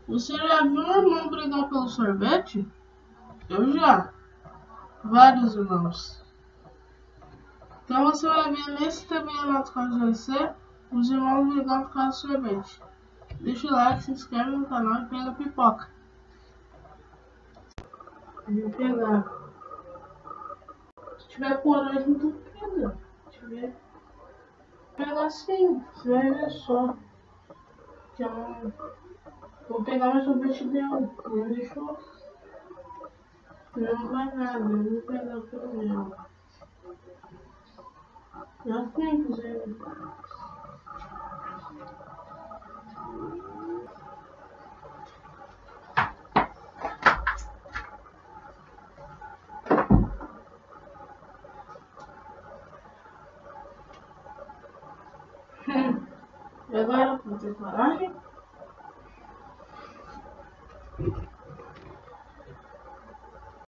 Você já viu um irmão brigar pelo sorvete? Eu já. Vários irmãos. Então você vai ver nesse também Renato Carlos GC, os irmãos brigando por causa do sorvete. Deixa o like, se inscreve no canal e pega a pipoca. Vou pegar. Se tiver coragem, tu pega. Se tiver. Pega assim, você vai ver só. Que eu não... Vou pegar mais sorvete dela. Não deixou. Não vai nada, eu vou pegar primeiro. Já tem, inclusive. E agora, vou ter coragem?